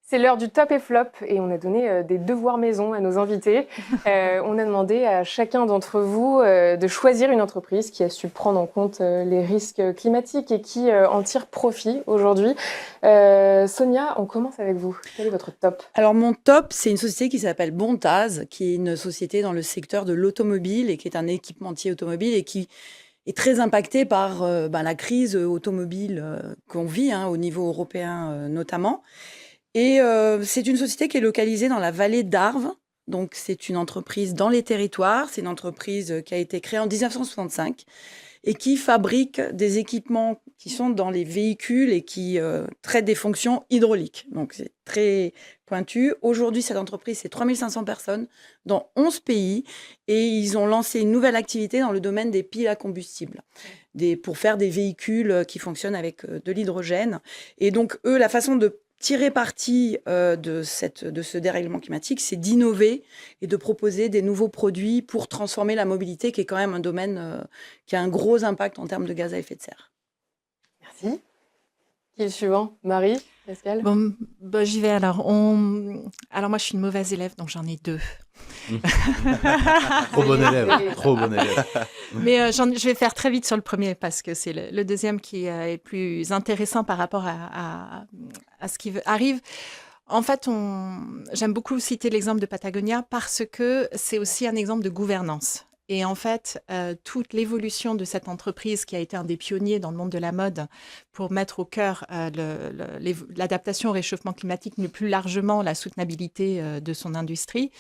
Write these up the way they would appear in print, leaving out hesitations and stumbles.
C'est l'heure du top et flop et on a donné des devoirs maison à nos invités. On a demandé à chacun d'entre vous de choisir une entreprise qui a su prendre en compte les risques climatiques et qui en tire profit aujourd'hui. Sonia, on commence avec vous. Quel est votre top? Alors mon top, c'est une société qui s'appelle Bontaz, qui est une société dans le secteur de l'automobile et qui est un équipementier automobile et qui est très impacté par la crise automobile qu'on vit au niveau européen notamment. Et c'est une société qui est localisée dans la vallée d'Arves. Donc, c'est une entreprise dans les territoires. C'est une entreprise qui a été créée en 1965 et qui fabrique des équipements qui sont dans les véhicules et qui traitent des fonctions hydrauliques. Donc, c'est très pointu. Aujourd'hui, cette entreprise, c'est 3500 personnes dans 11 pays et ils ont lancé une nouvelle activité dans le domaine des piles à combustible pour faire des véhicules qui fonctionnent avec de l'hydrogène. Et donc, eux, la façon de tirer parti de ce dérèglement climatique, c'est d'innover et de proposer des nouveaux produits pour transformer la mobilité, qui est quand même un domaine qui a un gros impact en termes de gaz à effet de serre. Merci. Qui est le suivant? Marie, Pascal? Bon, j'y vais alors. Alors moi, je suis une mauvaise élève, donc j'en ai deux. Trop bon élève, trop bon élève. Mais je vais faire très vite sur le premier parce que c'est le deuxième qui est plus intéressant par rapport à ce qui arrive. En fait, j'aime beaucoup citer l'exemple de Patagonia parce que c'est aussi un exemple de gouvernance. Et en fait, toute l'évolution de cette entreprise qui a été un des pionniers dans le monde de la mode pour mettre au cœur l'adaptation au réchauffement climatique, mais plus largement la soutenabilité de son industrie.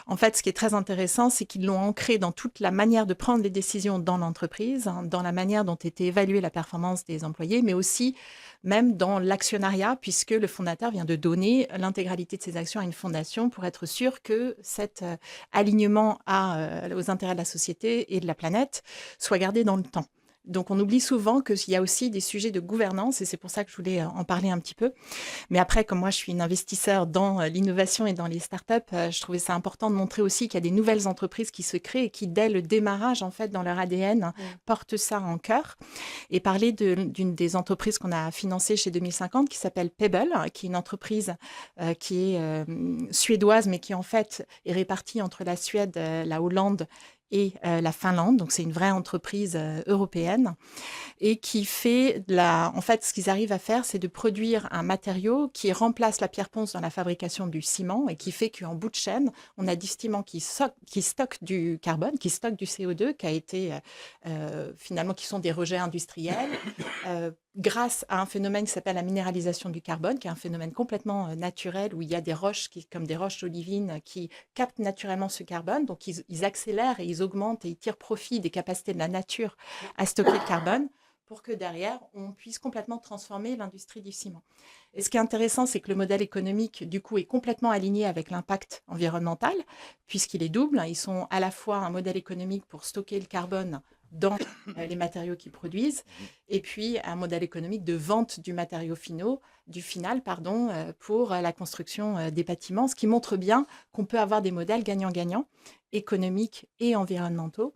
En fait, ce qui est très intéressant, c'est qu'ils l'ont ancré dans toute la manière de prendre les décisions dans l'entreprise, dans la manière dont était évaluée la performance des employés, mais aussi même dans l'actionnariat, puisque le fondateur vient de donner l'intégralité de ses actions à une fondation pour être sûr que cet alignement aux intérêts de la société et de la planète soit gardé dans le temps. Donc, on oublie souvent qu'il y a aussi des sujets de gouvernance et c'est pour ça que je voulais en parler un petit peu. Mais après, comme moi, je suis une investisseur dans l'innovation et dans les startups, je trouvais ça important de montrer aussi qu'il y a des nouvelles entreprises qui se créent et qui, dès le démarrage, en fait, dans leur ADN, portent ça en cœur. Et parler d'une des entreprises qu'on a financées chez 2050 qui s'appelle Pebble, qui est une entreprise qui est suédoise, mais qui, en fait, est répartie entre la Suède, la Hollande et la Finlande, donc c'est une vraie entreprise européenne et qui fait en fait, ce qu'ils arrivent à faire, c'est de produire un matériau qui remplace la pierre ponce dans la fabrication du ciment et qui fait qu'en bout de chaîne, on a du ciment qui stocke du carbone, qui stocke du CO2, qui a été finalement, qui sont des rejets industriels, grâce à un phénomène qui s'appelle la minéralisation du carbone, qui est un phénomène complètement naturel où il y a des roches, comme des roches olivines, qui captent naturellement ce carbone. Donc, ils accélèrent et ils augmentent et ils tirent profit des capacités de la nature à stocker le carbone pour que derrière, on puisse complètement transformer l'industrie du ciment. Et ce qui est intéressant, c'est que le modèle économique, du coup, est complètement aligné avec l'impact environnemental, puisqu'il est double. Ils sont à la fois un modèle économique pour stocker le carbone dans les matériaux qu'ils produisent, et puis un modèle économique de vente du matériau final, pour la construction des bâtiments, ce qui montre bien qu'on peut avoir des modèles gagnant-gagnant, économiques et environnementaux,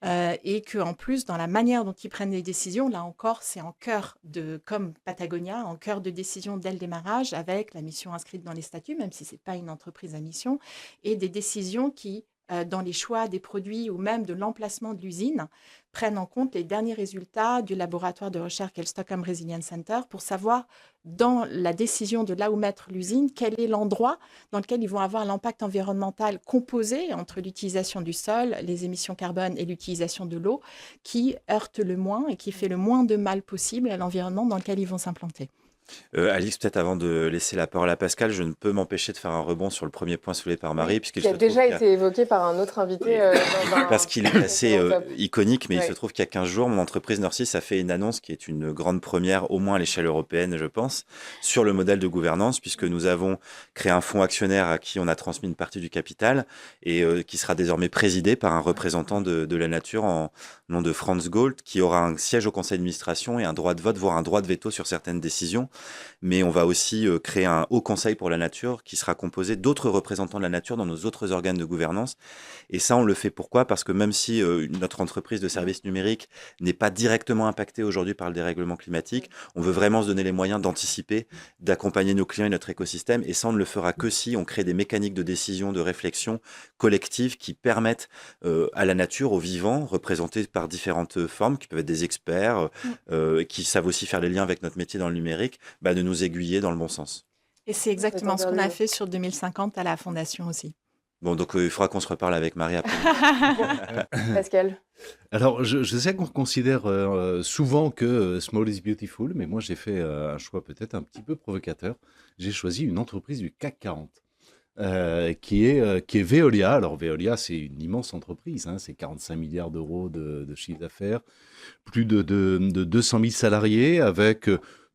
et qu'en plus, dans la manière dont ils prennent les décisions, là encore, c'est en cœur comme Patagonia, en cœur de décision dès le démarrage, avec la mission inscrite dans les statuts, même si ce n'est pas une entreprise à mission, et des décisions qui dans les choix des produits ou même de l'emplacement de l'usine, prennent en compte les derniers résultats du laboratoire de recherche qu'est le Stockholm Resilience Center pour savoir, dans la décision de là où mettre l'usine, quel est l'endroit dans lequel ils vont avoir l'impact environnemental composé entre l'utilisation du sol, les émissions carbone et l'utilisation de l'eau, qui heurte le moins et qui fait le moins de mal possible à l'environnement dans lequel ils vont s'implanter. Alix, peut-être avant de laisser la parole à Pascal, je ne peux m'empêcher de faire un rebond sur le premier point soulevé par Marie. Qui a déjà été évoqué par un autre invité. Parce qu'il est assez iconique, mais il se trouve qu'il y a 15 jours, mon entreprise Norcis a fait une annonce qui est une grande première, au moins à l'échelle européenne, je pense, sur le modèle de gouvernance, puisque nous avons créé un fonds actionnaire à qui on a transmis une partie du capital et qui sera désormais présidé par un représentant de la nature en nom de Franz Gold, qui aura un siège au conseil d'administration et un droit de vote, voire un droit de veto sur certaines décisions. mais on va aussi créer un haut conseil pour la nature qui sera composé d'autres représentants de la nature dans nos autres organes de gouvernance. Et ça, on le fait pourquoi? Parce que même si notre entreprise de services numériques n'est pas directement impactée aujourd'hui par le dérèglement climatique, on veut vraiment se donner les moyens d'anticiper, d'accompagner nos clients et notre écosystème. Et ça, on ne le fera que si on crée des mécaniques de décision, de réflexion collective qui permettent à la nature, aux vivants, représentés par différentes formes, qui peuvent être des experts, qui savent aussi faire les liens avec notre métier dans le numérique, de nous aiguiller dans le bon sens. Et c'est exactement ce qu'on a fait sur 2050 à la Fondation aussi. Bon, donc il faudra qu'on se reparle avec Marie après. Pascal. Alors, je sais qu'on considère souvent que small is beautiful, mais moi j'ai fait un choix peut-être un petit peu provocateur. J'ai choisi une entreprise du CAC 40. Qui est Veolia. Alors Veolia, c'est une immense entreprise, hein, c'est 45 milliards d'euros de chiffre d'affaires, plus de 200 000 salariés, avec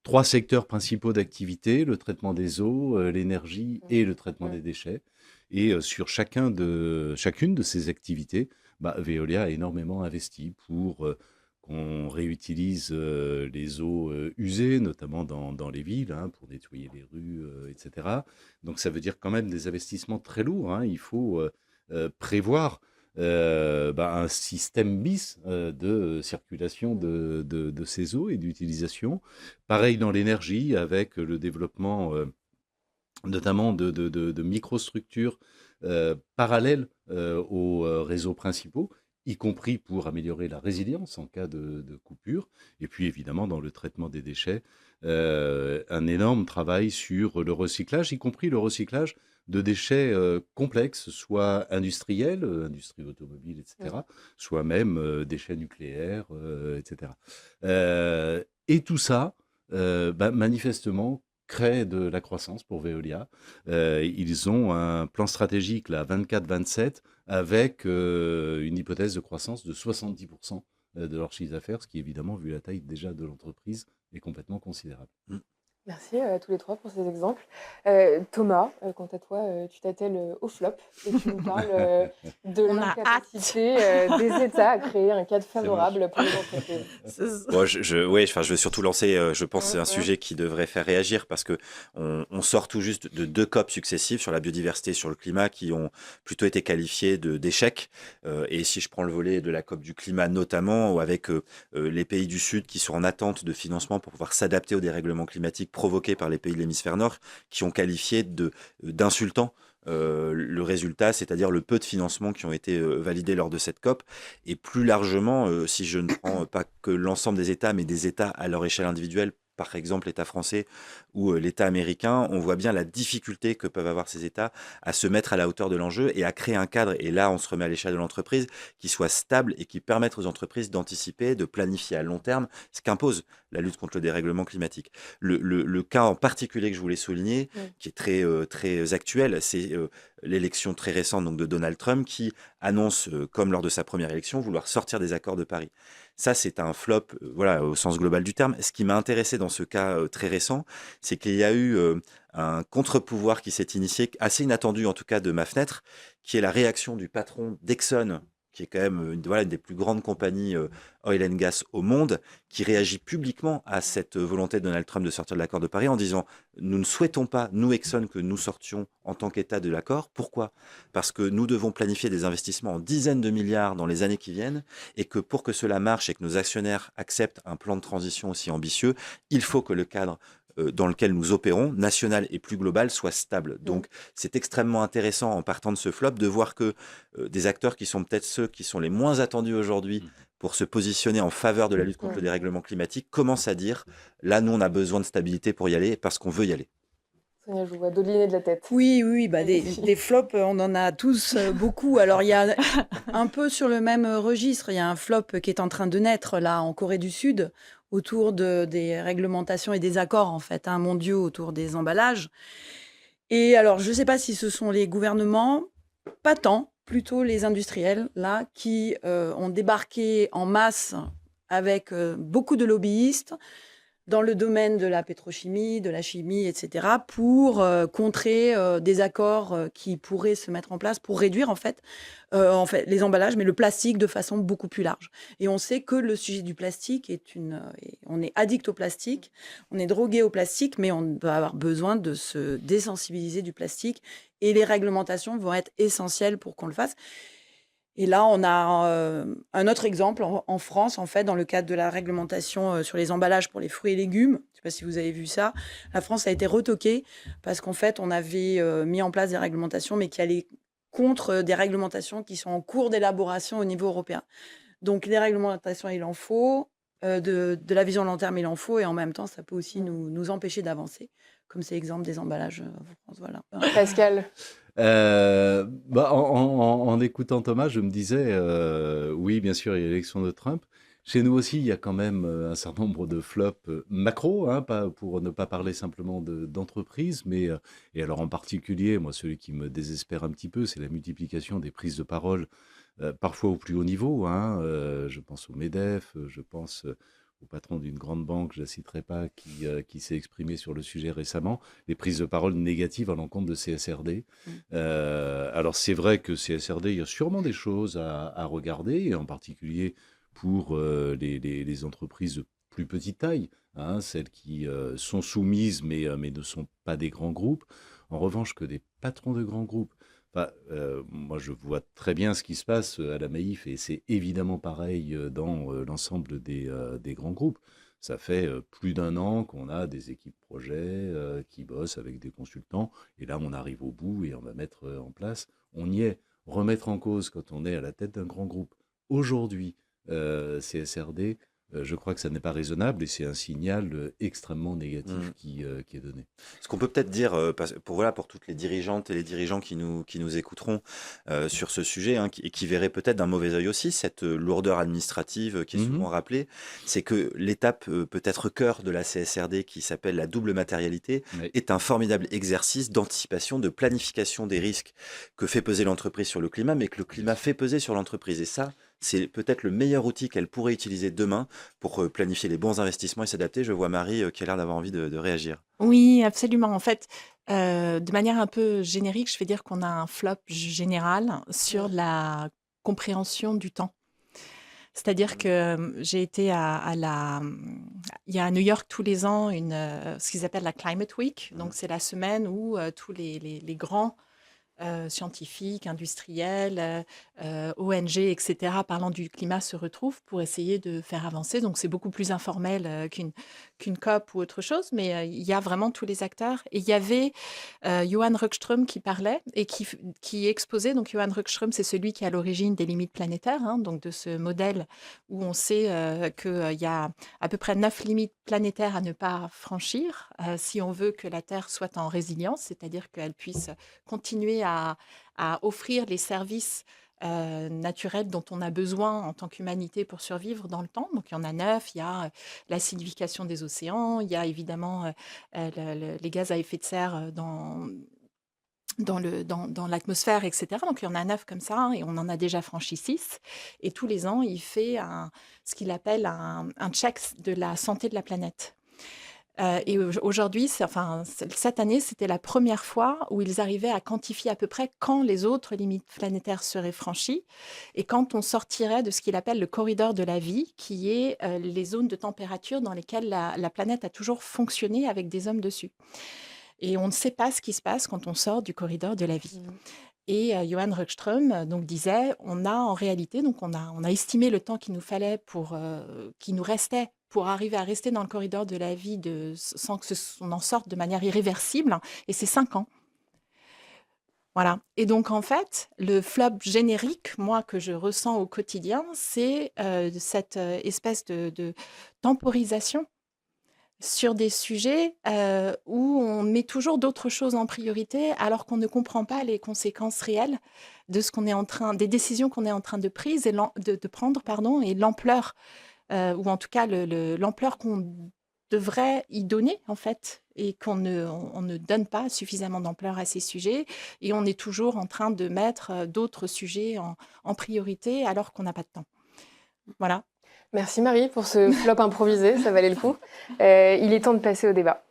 3 secteurs principaux d'activité, le traitement des eaux, l'énergie et le traitement des déchets. Et sur chacune de ces activités, Veolia a énormément investi pour qu'on réutilise les eaux usées, notamment dans les villes, hein, pour nettoyer les rues, etc. Donc ça veut dire quand même des investissements très lourds, hein. Il faut prévoir un système bis de circulation de ces eaux et d'utilisation. Pareil dans l'énergie, avec le développement notamment de microstructures parallèles aux réseaux principaux, y compris pour améliorer la résilience en cas de coupure. Et puis évidemment, dans le traitement des déchets, un énorme travail sur le recyclage, y compris le recyclage de déchets complexes, soit industriels, industrie automobile, etc., soit même déchets nucléaires, etc. Et tout ça, manifestement, crée de la croissance pour Veolia. Ils ont un plan stratégique, là, 24-27, avec une hypothèse de croissance de 70% de leur chiffre d'affaires, ce qui, évidemment, vu la taille déjà de l'entreprise, est complètement considérable. Merci à tous les trois pour ces exemples. Thomas, quant à toi, tu t'attelles au flop et tu nous parles de l'incapacité des États à créer un cadre favorable pour les entreprises. Bon, je veux surtout lancer, je pense, un sujet qui devrait faire réagir parce que on sort tout juste de 2 COP successives sur la biodiversité et sur le climat qui ont plutôt été qualifiés d'échecs. Et si je prends le volet de la COP du climat notamment, ou avec les pays du Sud qui sont en attente de financement pour pouvoir s'adapter au dérèglement climatique provoqués par les pays de l'hémisphère nord, qui ont qualifié d'insultant le résultat, c'est-à-dire le peu de financements qui ont été validés lors de cette COP. Et plus largement, si je ne prends pas que l'ensemble des États, mais des États à leur échelle individuelle, par exemple l'État français ou l'État américain, on voit bien la difficulté que peuvent avoir ces États à se mettre à la hauteur de l'enjeu et à créer un cadre, et là on se remet à l'échelle de l'entreprise, qui soit stable et qui permette aux entreprises d'anticiper, de planifier à long terme ce qu'impose la lutte contre le dérèglement climatique. Le cas en particulier que je voulais souligner, qui est très actuel, c'est l'élection très récente donc, de Donald Trump qui annonce, comme lors de sa première élection, vouloir sortir des accords de Paris. Ça, c'est un flop, au sens global du terme. Ce qui m'a intéressé dans ce cas très récent, c'est qu'il y a eu un contre-pouvoir qui s'est initié, assez inattendu en tout cas de ma fenêtre, qui est la réaction du patron d'Exxon, qui est quand même une des plus grandes compagnies oil and gas au monde, qui réagit publiquement à cette volonté de Donald Trump de sortir de l'accord de Paris en disant « Nous ne souhaitons pas, nous Exxon, que nous sortions en tant qu'État de l'accord. Pourquoi ? Parce que nous devons planifier des investissements en dizaines de milliards dans les années qui viennent et que pour que cela marche et que nos actionnaires acceptent un plan de transition aussi ambitieux, il faut que le cadre dans lequel nous opérons, national et plus global, soit stable. Donc, c'est extrêmement intéressant, en partant de ce flop, de voir que des acteurs qui sont peut-être ceux qui sont les moins attendus aujourd'hui pour se positionner en faveur de la lutte contre le dérèglement climatique commencent à dire, là, nous, on a besoin de stabilité pour y aller parce qu'on veut y aller. Sonia, je vous vois dodeliner de la tête. Oui, des flops, on en a tous beaucoup. Alors, il y a un peu sur le même registre, il y a un flop qui est en train de naître, là, en Corée du Sud, autour des réglementations et des accords, en fait, mondiaux autour des emballages. Et alors, je ne sais pas si ce sont les gouvernements, pas tant, plutôt les industriels, là, qui ont débarqué en masse avec beaucoup de lobbyistes, dans le domaine de la pétrochimie, de la chimie, etc., pour contrer des accords qui pourraient se mettre en place pour réduire en fait les emballages, mais le plastique de façon beaucoup plus large. Et on sait que le sujet du plastique on est addict au plastique, on est drogué au plastique, mais on va avoir besoin de se désensibiliser du plastique et les réglementations vont être essentielles pour qu'on le fasse. Et là, on a un autre exemple en France, en fait, dans le cadre de la réglementation sur les emballages pour les fruits et légumes. Je ne sais pas si vous avez vu ça. La France a été retoquée parce qu'en fait, on avait mis en place des réglementations, mais qui allaient contre des réglementations qui sont en cours d'élaboration au niveau européen. Donc, les réglementations, il en faut. De la vision long terme, il en faut. Et en même temps, ça peut aussi nous empêcher d'avancer, comme c'est l'exemple des emballages en France. Voilà. Pascal. En écoutant Thomas, je me disais, oui, bien sûr, il y a l'élection de Trump. Chez nous aussi, il y a quand même un certain nombre de flops macro, hein, pour ne pas parler simplement d'entreprise, mais et alors en particulier, moi, celui qui me désespère un petit peu, c'est la multiplication des prises de parole, parfois au plus haut niveau, hein. Je pense au MEDEF, je pense au patron d'une grande banque, je ne la citerai pas, qui s'est exprimé sur le sujet récemment, les prises de parole négatives à l'encontre de CSRD. Alors c'est vrai que CSRD, il y a sûrement des choses à regarder, et en particulier pour les entreprises de plus petite taille, hein, celles qui sont soumises mais ne sont pas des grands groupes. En revanche, que des patrons de grands groupes. Enfin, moi, je vois très bien ce qui se passe à la Maïf et c'est évidemment pareil dans l'ensemble des grands groupes. Ça fait plus d'1 an qu'on a des équipes projets qui bossent avec des consultants et là, on arrive au bout et on va mettre en place. On y est. Remettre en cause quand on est à la tête d'un grand groupe. Aujourd'hui, CSRD, je crois que ça n'est pas raisonnable et c'est un signal extrêmement négatif qui est donné. Ce qu'on peut peut-être dire pour toutes les dirigeantes et les dirigeants qui nous écouteront sur ce sujet, hein, et qui verraient peut-être d'un mauvais œil aussi cette lourdeur administrative qui est souvent rappelée, c'est que l'étape peut-être cœur de la CSRD qui s'appelle la double matérialité est un formidable exercice d'anticipation, de planification des risques que fait peser l'entreprise sur le climat, mais que le climat fait peser sur l'entreprise. Et ça, c'est peut-être le meilleur outil qu'elle pourrait utiliser demain pour planifier les bons investissements et s'adapter. Je vois Marie qui a l'air d'avoir envie de réagir. Oui, absolument. En fait, de manière un peu générique, je vais dire qu'on a un flop général sur la compréhension du temps. C'est-à-dire que j'ai été il y a à New York tous les ans ce qu'ils appellent la Climate Week. Donc, c'est la semaine où tous les grands scientifiques, industriels, ONG, etc., parlant du climat se retrouvent pour essayer de faire avancer. Donc, c'est beaucoup plus informel qu'une COP ou autre chose, mais il y a vraiment tous les acteurs. Et il y avait Johan Rockström qui parlait et qui exposait. Donc, Johan Rockström, c'est celui qui est à l'origine des limites planétaires, hein, donc de ce modèle où on sait qu'il y a à peu près 9 limites planétaires à ne pas franchir si on veut que la Terre soit en résilience, c'est-à-dire qu'elle puisse continuer à offrir les services naturels dont on a besoin en tant qu'humanité pour survivre dans le temps. Donc, il y en a 9. Il y a l'acidification des océans, il y a évidemment les gaz à effet de serre dans l'atmosphère, etc. Donc, il y en a 9 comme ça, hein, et on en a déjà franchi 6. Et tous les ans, il fait ce qu'il appelle un check de la santé de la planète. Et aujourd'hui, cette année, c'était la première fois où ils arrivaient à quantifier à peu près quand les autres limites planétaires seraient franchies et quand on sortirait de ce qu'il appelle le corridor de la vie, qui est les zones de température dans lesquelles la planète a toujours fonctionné avec des hommes dessus. Et on ne sait pas ce qui se passe quand on sort du corridor de la vie. Et Johan Rockström disait, on a en réalité, donc on a estimé le temps qu'il nous fallait qu'il nous restait pour arriver à rester dans le corridor de la vie sans que on en sorte de manière irréversible, et c'est 5 ans. Voilà. Et donc, en fait, le flop générique, moi, que je ressens au quotidien, c'est cette espèce de temporisation sur des sujets où on met toujours d'autres choses en priorité alors qu'on ne comprend pas les conséquences réelles de ce qu'on est des décisions qu'on est en train de prendre, et l'ampleur, ou en tout cas l'ampleur qu'on devrait y donner, en fait, et on ne donne pas suffisamment d'ampleur à ces sujets, et on est toujours en train de mettre d'autres sujets en priorité alors qu'on n'a pas de temps. Voilà. Merci Marie pour ce flop improvisé, ça valait le coup. Il est temps de passer au débat.